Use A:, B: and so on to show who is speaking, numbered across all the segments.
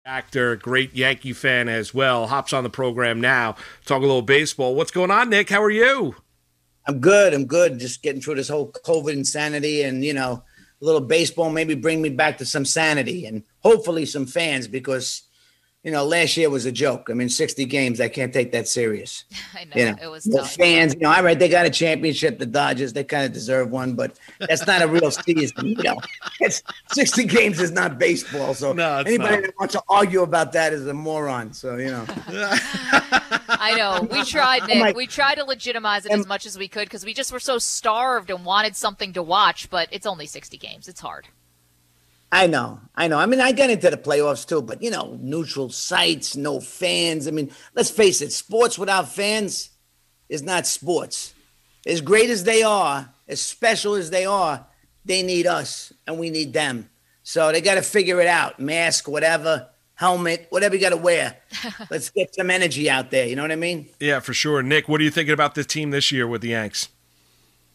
A: actor, great Yankee fan as well, hops on the program now. Talk a little baseball. What's going on, Nick? How are you?
B: I'm good. I'm good. Just getting through this whole COVID insanity and, a little baseball, maybe bring me back to some sanity and hopefully some fans because, last year was a joke. I mean, 60 games, I can't take that serious.
C: I know, it was tough.
B: Fans, all right, they got a championship, the Dodgers, they kind of deserve one, but that's not a real season, It's 60 games is not baseball. So
A: no,
B: anybody that wants to argue about that is a moron. So,
C: I know. We tried, Nick. We tried to legitimize it as much as we could because we just were so starved and wanted something to watch, but it's only 60 games. It's hard.
B: I know. I mean, I got into the playoffs too, but, neutral sites, no fans. I mean, let's face it, sports without fans is not sports. As great as they are, as special as they are, they need us and we need them. So they got to figure it out. Mask, whatever, helmet, whatever you got to wear. Let's get some energy out there. You know what I mean?
A: Yeah, for sure. Nick, what are you thinking about this team this year with the Yanks?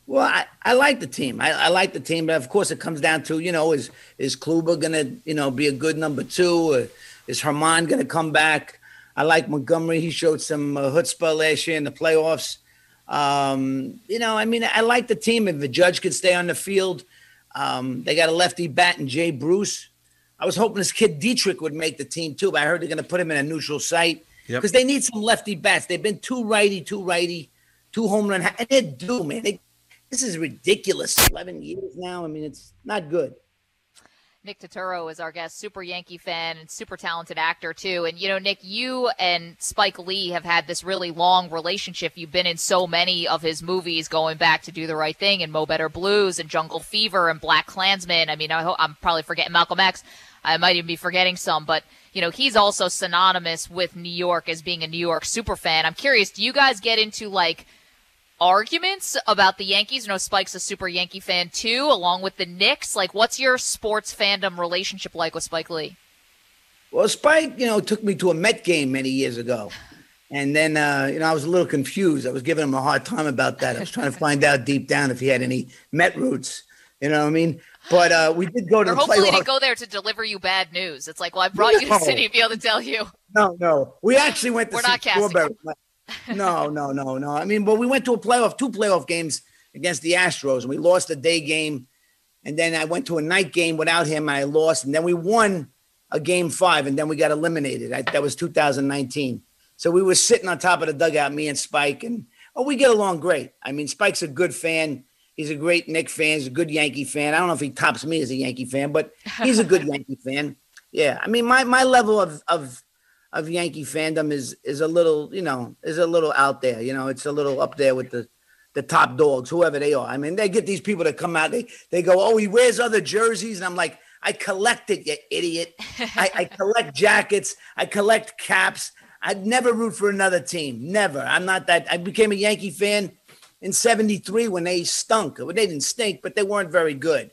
B: Well, I like the team. I like the team, but of course it comes down to, is Kluber going to, be a good number two? Or is Herman going to come back? I like Montgomery. He showed some chutzpah last year in the playoffs. I like the team. If the Judge could stay on the field, they got a lefty bat in Jay Bruce. I was hoping this kid Dietrich would make the team too, but I heard they're going to put him in a neutral site because they need some lefty bats. They've been two righty, two home run. And they're due, man. This is ridiculous. 11 years now. I mean, it's not good.
C: Nick Turturro is our guest, super Yankee fan and super talented actor too. And, Nick, you and Spike Lee have had this really long relationship. You've been in so many of his movies going back to Do the Right Thing and Mo Better Blues and Jungle Fever and Black Klansman. I mean, I'm probably forgetting Malcolm X. I might even be forgetting some, but, he's also synonymous with New York as being a New York super fan. I'm curious, do you guys get into arguments about the Yankees? Spike's a super Yankee fan too, along with the Knicks. What's your sports fandom relationship like with Spike Lee?
B: Well, Spike, took me to a Met game many years ago. And then, I was a little confused. I was giving him a hard time about that. I was trying to find out deep down if he had any Met roots. You know what I mean? But we did go to the playoffs.
C: Hopefully he didn't go there to deliver you bad news. It's I brought you to City to be able to tell you.
B: No. We actually went to see Strawberry. No. I mean, but we went to two playoff games against the Astros, and we lost a day game. And then I went to a night game without him, and I lost. And then we won a game 5, and then we got eliminated. That was 2019. So we were sitting on top of the dugout, me and Spike, and we get along great. I mean, Spike's a good fan. He's a great Knicks fan. He's a good Yankee fan. I don't know if he tops me as a Yankee fan, but he's a good Yankee fan. Yeah, I mean, my level of Yankee fandom is a little, is a little out there. It's a little up there with the top dogs, whoever they are. I mean, they get these people that come out, they go, oh, he wears other jerseys. And I'm like, I collect it, you idiot. I collect jackets. I collect caps. I'd never root for another team. Never. I'm not that. I became a Yankee fan in 73 when they stunk. Well, they didn't stink, but they weren't very good.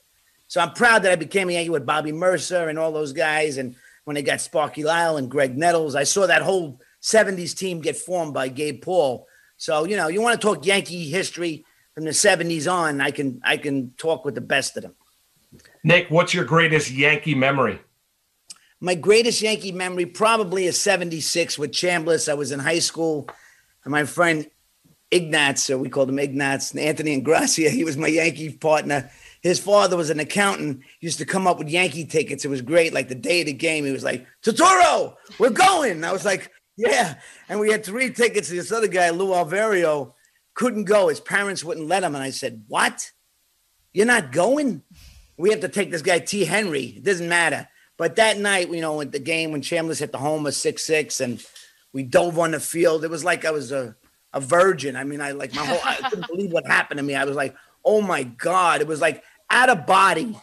B: So I'm proud that I became a Yankee with Bobby Mercer and all those guys. And when they got Sparky Lyle and Greg Nettles, I saw that whole 70s team get formed by Gabe Paul. So, you want to talk Yankee history from the 70s on, I can talk with the best of them.
D: Nick, what's your greatest Yankee memory?
B: My greatest Yankee memory probably is 76 with Chambliss. I was in high school, and my friend Ignatz, or we called him Ignatz, and Anthony Ingracia, he was my Yankee partner. His father was an accountant. He used to come up with Yankee tickets. It was great. Like the day of the game, he was like, Turturro, we're going. And I was like, yeah. And we had 3 tickets. This other guy, Lou Alvario, couldn't go. His parents wouldn't let him. And I said, what? You're not going? We have to take this guy, T. Henry. It doesn't matter. But that night, at the game when Chambliss hit the homer 6-6 and we dove on the field, it was like I was a virgin. I mean, I couldn't believe what happened to me. I was like, oh my God. It was like out of body.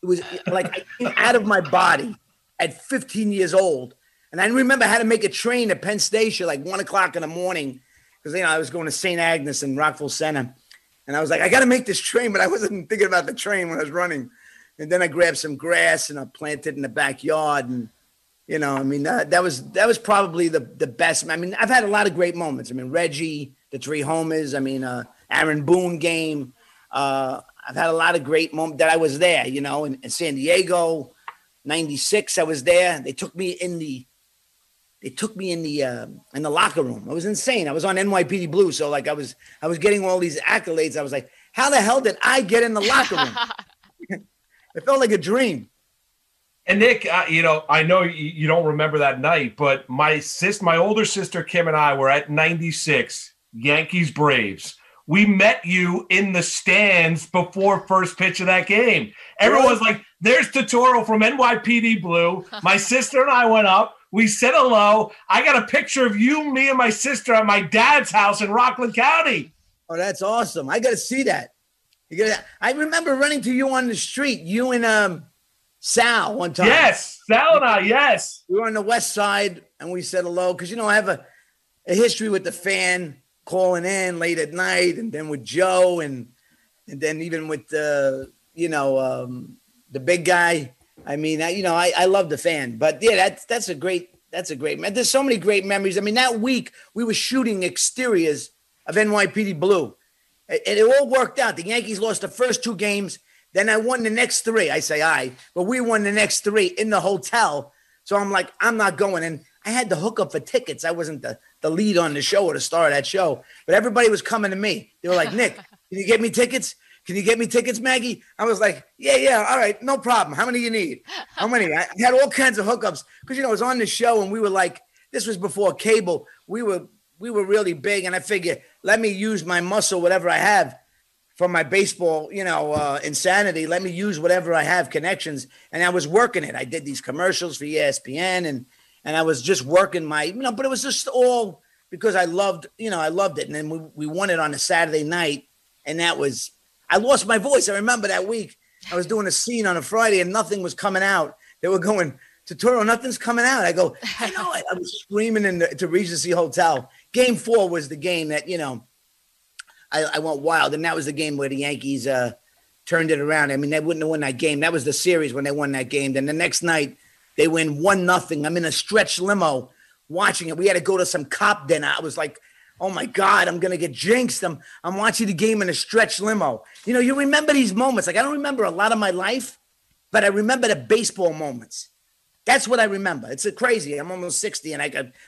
B: It was like I came out of my body at 15 years old. And I remember I had to make a train at Penn Station like 1:00 in the morning because, I was going to St. Agnes and Rockville Center. And I was like, I got to make this train, but I wasn't thinking about the train when I was running. And then I grabbed some grass and I planted it in the backyard. And, that was probably the best. I mean, I've had a lot of great moments. I mean, Reggie, the 3 homers. I mean, Aaron Boone game. I've had a lot of great moments that I was there, in San Diego '96. I was there. They took me in the locker room. I was insane. I was on NYPD Blue, so like I was getting all these accolades. I was like, how the hell did I get in the locker room? It felt like a dream.
D: And Nick, I know you don't remember that night, but my older sister Kim and I were at '96 Yankees Braves. We met you in the stands before first pitch of that game. Everyone was like, "There's Turturro from NYPD Blue." My sister and I went up. We said hello. I got a picture of you, me, and my sister at my dad's house in Rockland County.
B: Oh, that's awesome! I got to see that. I remember running to you on the street. You and Sal one time.
D: Yes, Sal and I, yes.
B: We were on the west side, and we said hello because, I have a history with the fan calling in late at night, and then with Joe, and then even with the big guy. I mean, I love the fan. But, yeah, that's a great man. There's so many great memories. I mean, that week we were shooting exteriors of NYPD Blue. And it all worked out. The Yankees lost the first 2 games. Then I won the next 3. I say but we won the next 3 in the hotel. So I'm like, I'm not going. And I had to hook up for tickets. I wasn't the lead on the show or the star of that show. But everybody was coming to me. They were like, Nick, can you get me tickets? Can you get me tickets, Maggie? I was like, yeah, all right, no problem. How many you need? How many? I had all kinds of hookups because, I was on the show and we were like, this was before cable. We were really big. And I figured, let me use my muscle, whatever I have, from my baseball, insanity. Let me use whatever I have, connections. And I was working it. I did these commercials for ESPN and I was just working my, but it was just all because I loved it. And then we won it on a Saturday night. And I lost my voice. I remember that week I was doing a scene on a Friday and nothing was coming out. They were going, Turturro, nothing's coming out. I go, I know it. I was screaming to Regency Hotel. Game 4 was the game that, I went wild, and that was the game where the Yankees turned it around. I mean, they wouldn't have won that game. That was the series when they won that game. Then the next night, they win 1-0. I'm in a stretch limo watching it. We had to go to some cop dinner. I was like, oh, my God, I'm going to get jinxed. I'm watching the game in a stretch limo. You remember these moments. Like, I don't remember a lot of my life, but I remember the baseball moments. That's what I remember. It's crazy. I'm almost 60, and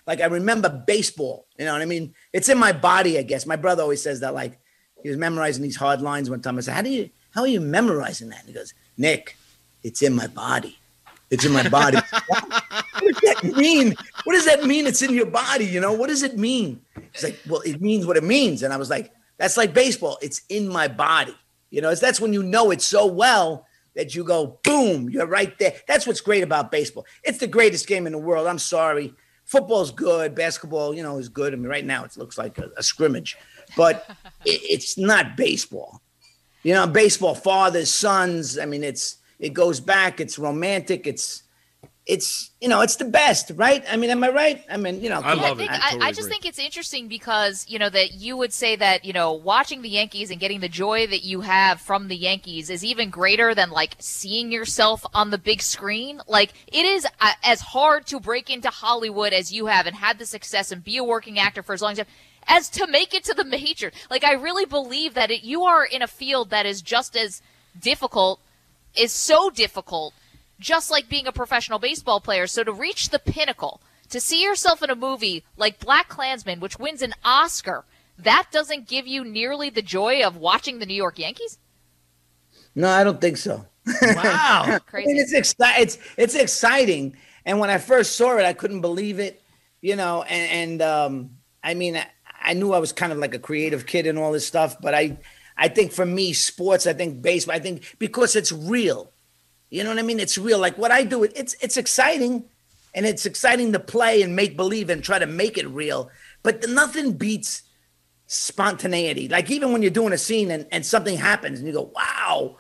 B: I remember baseball. You know what I mean? It's in my body, I guess. My brother always says that, like, he was memorizing these hard lines one time. I said, how are you memorizing that? And he goes, Nick, it's in my body. It's in my body. What does that mean? What does that mean? It's in your body, What does it mean? He's like, well, it means what it means. And I was like, that's like baseball. It's in my body. That's when you know it so well that you go, boom, you're right there. That's what's great about baseball. It's the greatest game in the world. I'm sorry. Football's good. Basketball, is good. I mean, right now it looks like a scrimmage. But it's not baseball. Baseball, fathers, sons. I mean, it goes back. It's romantic. It's the best, right? I mean, am I right? I mean,
A: I love it.
C: I just think it's interesting because, that you would say that, watching the Yankees and getting the joy that you have from the Yankees is even greater than, like, seeing yourself on the big screen. Like, it is as hard to break into Hollywood as you have and had the success and be a working actor for as long as to make it to the major. Like, I really believe that you are in a field that is just as difficult, is so difficult, just like being a professional baseball player. So to reach the pinnacle, to see yourself in a movie like BlacKkKlansman, which wins an Oscar, that doesn't give you nearly the joy of watching the New York Yankees?
B: No, I don't think so.
A: Wow.
C: Crazy.
B: I mean, it's exciting. And when I first saw it, I couldn't believe it, I mean, I knew I was kind of like a creative kid and all this stuff, but I think for me, sports, I think baseball, I think because it's real. You know what I mean? It's real. Like what I do, it's exciting, and it's exciting to play and make believe and try to make it real. But nothing beats spontaneity. Like even when you're doing a scene and something happens and you go, wow,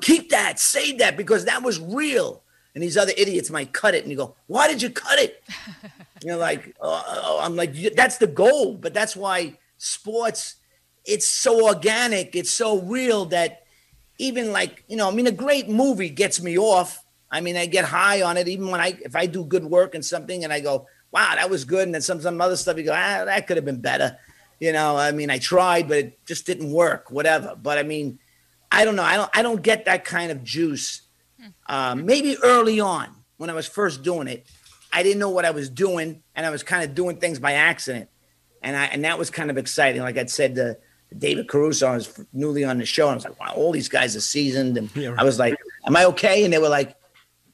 B: keep that, save that because that was real. And these other idiots might cut it and you go, why did you cut it? I'm like, that's the goal. But that's why sports, it's so organic. It's so real that even like, a great movie gets me off. I mean, I get high on it, even if I do good work in something and I go, wow, that was good. And then some other stuff, you go, that could have been better. I tried, but it just didn't work, whatever. But I mean, I don't know. I don't get that kind of juice Maybe early on when I was first doing it, I didn't know what I was doing, and I was kind of doing things by accident, and that was kind of exciting. Like I said to David Caruso, I was newly on the show, and I was like, wow, all these guys are seasoned, and I was like, am I okay? And they were like,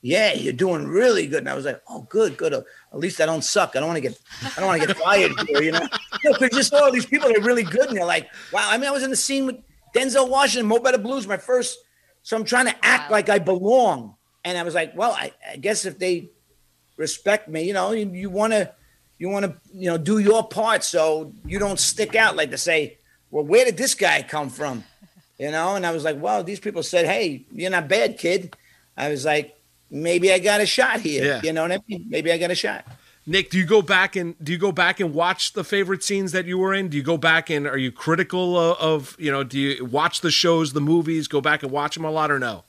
B: yeah, you're doing really good. And I was like, oh, good. At least I don't suck. I don't want to get fired here, you know? Because just all these people are really good, and they're like, wow. I mean, I was in the scene with Denzel Washington, Mo Better Blues, my first. So I'm trying to act like I belong. And I was like, well, I guess if they respect me, you know, you want to, do your part so you don't stick out, like to say, well, where did this guy come from? You know? And I was like, well, these people said, hey, you're not bad, kid. I was like, maybe I got a shot here. Yeah. You know what I mean? Maybe I got a shot.
A: Nick, do you go back and watch the favorite scenes that you were in? Do you go back and are you critical of, do you watch the shows, the movies, go back and watch them a lot or no?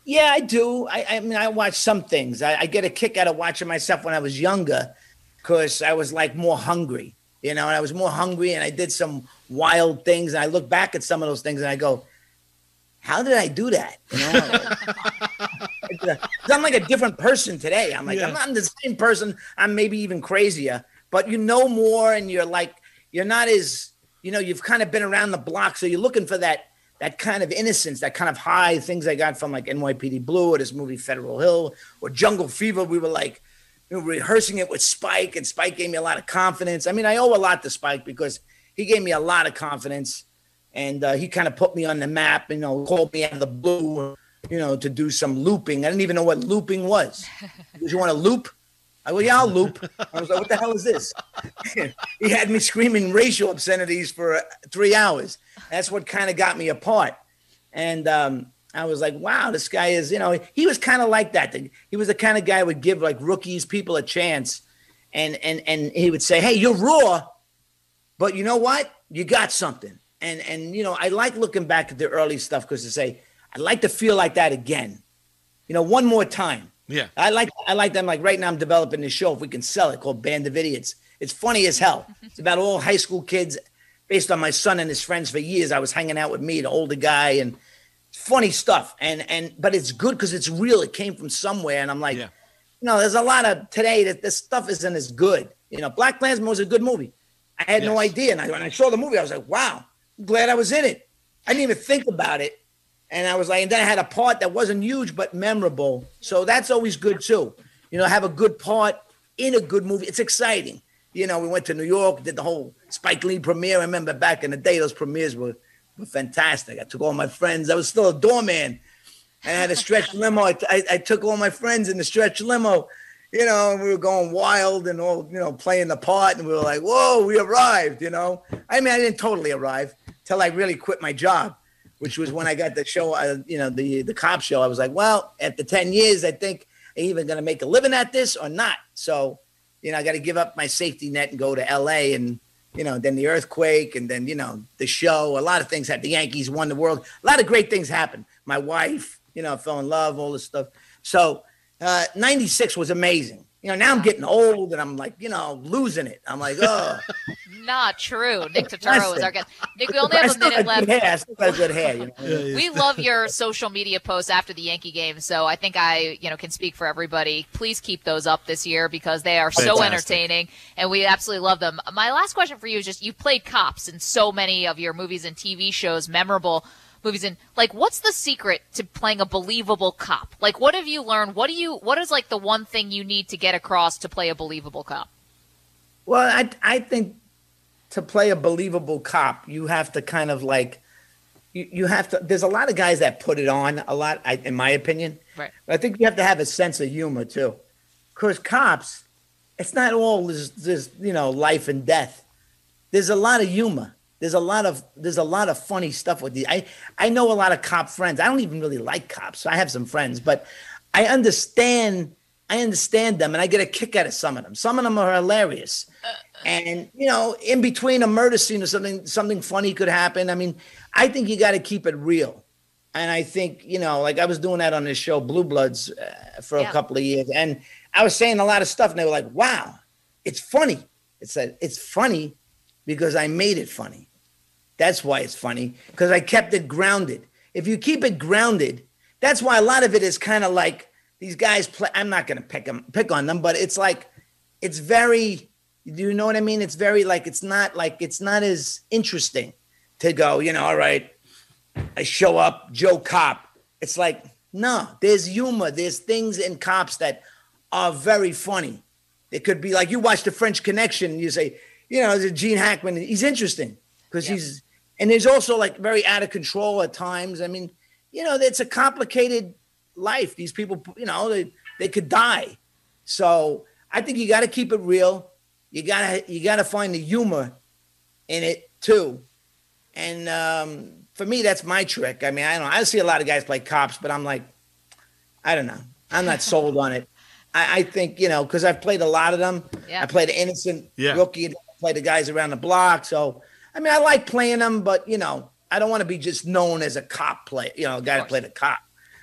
B: Yeah, I do. I mean, I watch some things. I get a kick out of watching myself when I was younger because I was like more hungry, and I was more hungry and I did some wild things. And I look back at some of those things and I go, how did I do that? I'm like a different person today. I'm like, I'm not the same person. I'm maybe even crazier, but you know more, and you're not as, you've kind of been around the block. So you're looking for that kind of innocence, that kind of high things I got from like NYPD Blue or this movie Federal Hill or Jungle Fever. We were like, rehearsing it with Spike, and Spike gave me a lot of confidence. I mean, I owe a lot to Spike because he gave me a lot of confidence. And he kind of put me on the map, called me out of the blue, to do some looping. I didn't even know what looping was. Did you want to loop? I go, yeah, I'll loop. I was like, what the hell is this? He had me screaming racial obscenities for 3 hours. That's what kind of got me apart. And I was like, wow, this guy is, he was kind of like that. He was the kind of guy who would give like rookies, people a chance. And he would say, hey, you're raw, but you know what? You got something. And I like looking back at the early stuff because to say, I'd like to feel like that again, one more time.
A: Yeah.
B: I like them. Like right now I'm developing this show, if we can sell it, called Band of Idiots. It's funny as hell. It's about all high school kids based on my son and his friends for years. I was hanging out with me, the older guy, and funny stuff. But it's good because it's real. It came from somewhere. And I'm like, there's a lot of today that this stuff isn't as good. Black Klansman was a good movie. I had no idea. And when I saw the movie, I was like, wow. Glad I was in it. I didn't even think about it. And I was like, and then I had a part that wasn't huge, but memorable. So that's always good too. Have a good part in a good movie. It's exciting. We went to New York, did the whole Spike Lee premiere. I remember back in the day, those premieres were fantastic. I took all my friends. I was still a doorman. And I had a stretch limo. I took all my friends in the stretch limo, and we were going wild and all, playing the part. And we were like, whoa, we arrived, I mean, I didn't totally arrive till I really quit my job, which was when I got the show, the cop show. I was like, well, after 10 years, I think I'm even going to make a living at this or not. So, I got to give up my safety net and go to LA and, then the earthquake and then, the show. A lot of things happened. The Yankees won the world. A lot of great things happened. My wife, fell in love, all this stuff. So 96 was amazing. Now I'm getting old and I'm like, losing it. I'm like, oh.
C: Not true. Nick Turturro is our guest. Nick, we only have a minute left.
B: I still got good hair.
C: We love your social media posts after the Yankee game, so I think I, can speak for everybody. Please keep those up this year because they are so entertaining, and we absolutely love them. My last question for you is just, you played cops in so many of your movies and TV shows, memorable movies, and what's the secret to playing a believable cop? What have you learned? What is the one thing you need to get across to play a believable cop?
B: Well, I think to play a believable cop, you have to kind of you have to, there's a lot of guys that put it on a lot, in my opinion.
C: Right.
B: But I think you have to have a sense of humor too. Because cops, it's not all this life and death. There's a lot of humor. There's a lot of funny stuff with these. I know a lot of cop friends. I don't even really like cops. I have some friends, but I understand them, and I get a kick out of some of them. Some of them are hilarious. And, in between a murder scene or something funny could happen. I mean, I think you got to keep it real. And I think, I was doing that on this show, Blue Bloods, for a couple of years. And I was saying a lot of stuff, and they were like, wow, it's funny. It's funny because I made it funny. That's why it's funny, because I kept it grounded. If you keep it grounded, that's why a lot of it is kind of like these guys play. I'm not going to pick on them, but it's like, it's very, do you know what I mean? It's very like, it's not as interesting to go, you know, all right, I show up, Joe Cop. It's like, no, there's humor. There's things in Cops that are very funny. It could be like you watch The French Connection and you say, you know, Gene Hackman, he's interesting because and there's also like very out of control at times. I mean, you know, it's a complicated life. These people, you know, they could die. So I think you got to keep it real. You gotta find the humor in it too. And for me, that's my trick. I mean, I don't know. I see a lot of guys play Cops, but I'm like, I don't know. I'm not sold on it. I think, you know, because I've played a lot of them. Yeah. I played an innocent rookie. I played the guys around the block. So, I mean, I like playing them, but, you know, I don't want to be just known as a cop player, you know, a guy that played a cop.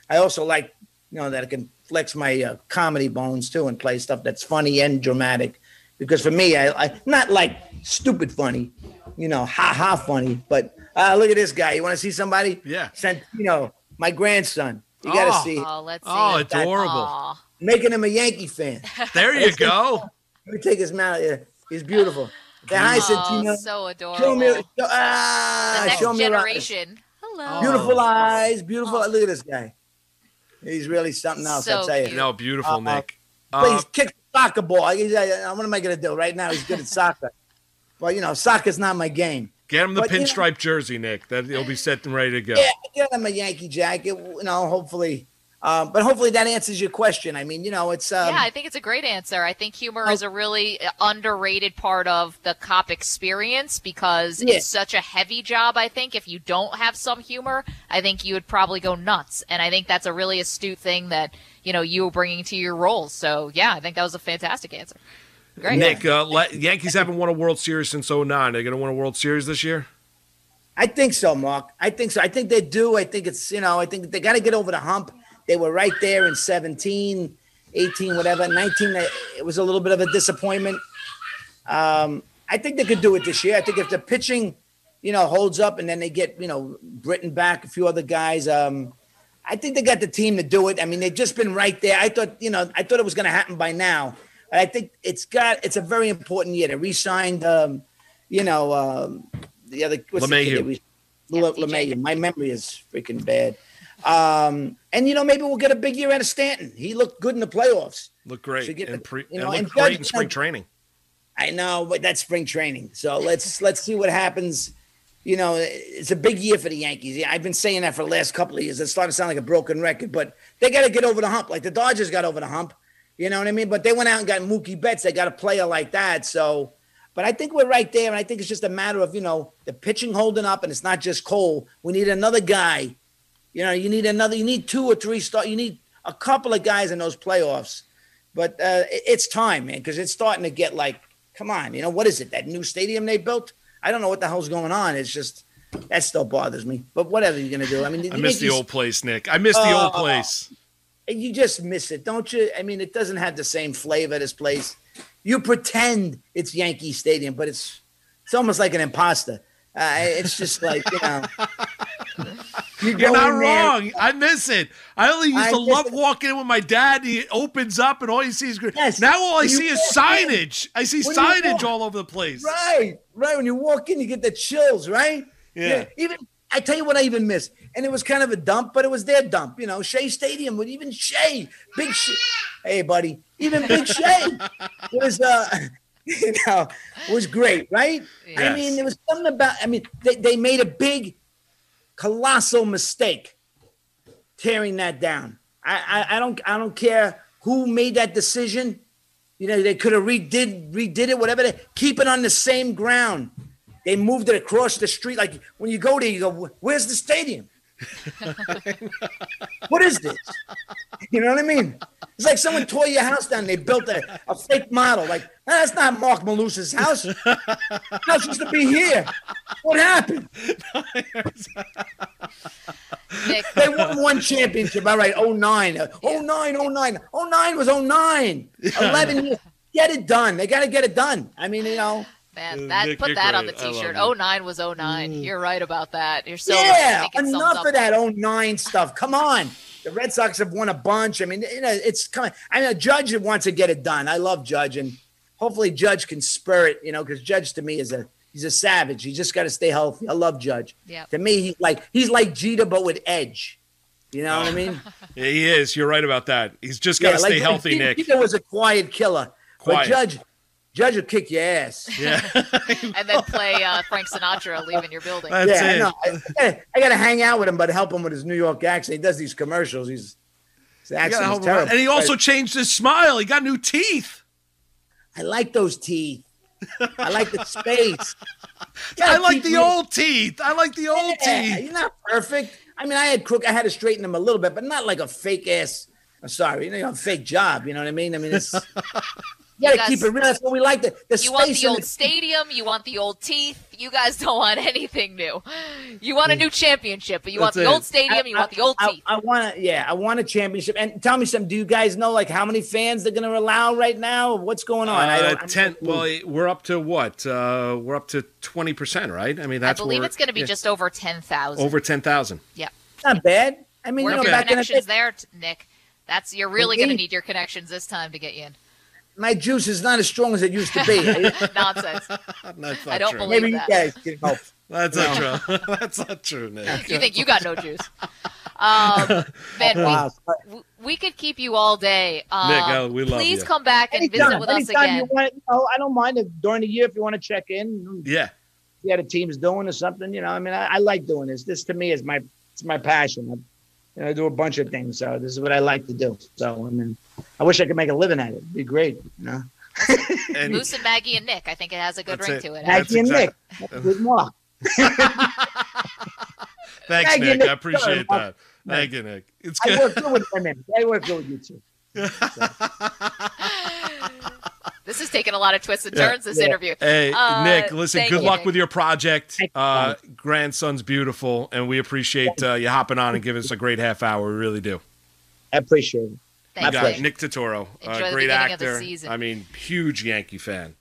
B: I also like, you know, that I can flex my comedy bones, too, and play stuff that's funny and dramatic. Because for me, I not like stupid funny, you know, ha-ha funny, but look at this guy. You want to see somebody?
A: Yeah.
B: Santino, my grandson. You got to see it.
C: Oh, let's see.
A: Oh, adorable.
C: Aww.
B: Making him a Yankee fan.
A: There you go.
B: Let me take his mouth. Yeah, he's beautiful. Hi, Santino.
C: So adorable.
B: Show me,
C: the next
B: show me
C: generation. Hello.
B: Beautiful eyes. Beautiful. Look at this guy. He's really something else,
C: So
B: I'll tell you.
A: No, beautiful, Nick.
B: Please kick the soccer ball. What am I going to do? Right now, he's good at soccer. Well, you know, soccer's not my game.
A: Get him the pinstripe jersey, Nick. That he'll be set and ready to go.
B: Yeah, get him a Yankee jacket. You know, hopefully. But hopefully that answers your question. I mean, you know, it's
C: yeah, I think it's a great answer. I think humor is a really underrated part of the cop experience because it's such a heavy job. I think if you don't have some humor, I think you would probably go nuts. And I think that's a really astute thing that, you know, you were bringing to your roles. So yeah, I think that was a fantastic answer. Great.
A: Nick, Yankees haven't won a World Series since 2009. They're going to win a World Series this year?
B: I think so, Mark. I think so. I think they do. I think it's, you know, I think they got to get over the hump. They were right there in 17, 18, whatever. 19, it was a little bit of a disappointment. I think they could do it this year. I think if the pitching, you know, holds up and then they get, you know, Britton back, a few other guys, I think they got the team to do it. I mean, they've just been right there. I thought it was going to happen by now. But I think it's a very important year. They re-signed, the other
A: LeMahieu.
B: LeMahieu. My memory is freaking bad. And, you know, maybe we'll get a big year out of Stanton. He looked good in the playoffs.
A: Looked great.
B: So
A: And looked great in spring training.
B: I know, but that's spring training. So let's see what happens. You know, it's a big year for the Yankees. Yeah, I've been saying that for the last couple of years. It's starting to sound like a broken record, but they got to get over the hump. Like the Dodgers got over the hump. You know what I mean? But they went out and got Mookie Betts. They got a player like that. So, but I think we're right there. And I think it's just a matter of, you know, the pitching holding up. And it's not just Cole. We need another guy. You know, you need 2 or 3 stars. You need a couple of guys in those playoffs. But it's time, man, because it's starting to get like, come on, you know, what is it? That new stadium they built? I don't know what the hell's going on. It's just, that still bothers me. But whatever you're going to do. I mean,
A: I miss the old place, Nick. I miss the old place.
B: You just miss it, don't you? I mean, it doesn't have the same flavor, this place. You pretend it's Yankee Stadium, but it's almost like an imposter. It's just like, you know.
A: You're not wrong. I miss it. I only used to love walking in with my dad. He opens up and all you see is green.
B: Yes.
A: Now all I see is signage. I see signage all over the place.
B: Right. When you walk in, you get the chills, right?
A: Yeah.
B: Even I tell you what I even miss. And it was kind of a dump, but it was their dump. You know, Shea Stadium with even Shea. Big Shea. Hey, buddy. Even Big Shea was was great, right?
A: Yes.
B: I mean, there was something about, they made a big, colossal mistake tearing that down. I don't care who made that decision. You know, they could have redid it, whatever. Keep it on the same ground. They moved it across the street. Like when you go there, you go, "Where's the stadium? What is this?" You know what I mean? It's like someone tore your house down. They built a fake model. Like, that's not Mark Malusa's house. House used to be here. What happened?
C: Nick.
B: They won one championship. All right, 09. 09 was 09. 11 years. Get it done. They got to get it done. I mean, you know.
C: Man,
A: Nick,
C: put
A: you're
C: that on
A: great.
C: the
A: I love
C: T-shirt.
A: you.
C: 09 was 09. You're right about that. You're so
B: Yeah,
C: making thumbs
B: enough
C: up.
B: of that 09 stuff. Come on. The Red Sox have won a bunch. I mean, it's coming. I mean, Judge wants to get it done. I love Judge, and hopefully Judge can spur it, because Judge to me he's a savage. He just got to stay healthy. I love Judge.
C: Yeah.
B: To me, he's like Jeter, but with edge. You know what I mean?
A: Yeah, he is. You're right about that. He's just got to stay healthy, Nick.
B: Jeter was a quiet killer.
A: Quiet.
B: But Judge will kick your ass.
A: Yeah.
C: And then play Frank Sinatra leaving your building.
A: That's
B: Yeah,
A: it.
B: I got to hang out with him, but help him with his New York accent. He does these commercials. His accent is terrible.
A: And he also changed his smile. He got new teeth.
B: I like those teeth. I like the space.
A: I like the old teeth. I like the old
B: Yeah,
A: teeth.
B: you're not perfect. I mean, I had to straighten them a little bit, but not like a fake ass. I'm sorry, a fake job. You know what I mean? I mean, it's you got to keep it real. That's what we like. The
C: You
B: space
C: want the
B: in
C: old stadium. You want the old teeth. You guys don't want anything new. You want a new championship, but you want the old stadium. You want the old teeth.
B: I want a championship. And tell me something. Do you guys know how many fans they're going to allow right now? What's going on?
A: 10. Well, we're up to what? We're up to 20%, right? I mean,
C: I believe it's going to be just over 10,000.
A: Over 10,000.
C: Yeah.
B: Not bad. I mean,
C: Where's your
B: back in the
C: connections
B: day,
C: there, Nick? You're really going to need your connections this time to get you in.
B: my juice is not as strong as it used to be.
C: Nonsense.
A: That's not
C: I don't
A: true.
C: believe
B: Maybe you
C: that.
B: guys can help.
A: That's not true. That's not true, Nick.
C: You think you got no juice? Man, we could keep you all day.
A: Nick, we love
C: please
A: you.
C: come back and visit with us again.
B: You want, I don't mind if during the year if you want to check in.
A: Yeah.
B: See how the team's doing or something. I mean, I like doing this. This to me is my passion. I do a bunch of things, so this is what I like to do. So I mean, I wish I could make a living at it. It'd be great.
A: And
C: Moose and Maggie and Nick. I think it has a good
A: That's
C: ring
A: it.
C: to it.
A: That's
B: Maggie and Nick.
A: exact-
B: Good luck.
A: Thanks,
B: Maggie
A: Nick.
B: and Nick.
A: I appreciate that. Thank you, Nick. It's
B: I
A: good.
B: work good with women. I work good with you too.
C: This is taking a lot of twists and turns, this interview.
A: Hey, Nick, listen,
C: thank
A: good
C: you,
A: luck
C: Nick.
A: with your project.
B: Thank you.
A: Grandson's beautiful, and we appreciate you hopping on and giving us a great half hour. We really do.
B: I appreciate it.
C: Thanks,
A: We got
C: Nick.
A: Nick Totoro,
C: Enjoy the
A: great
C: beginning of the
A: actor.
C: season.
A: I mean, huge Yankee fan.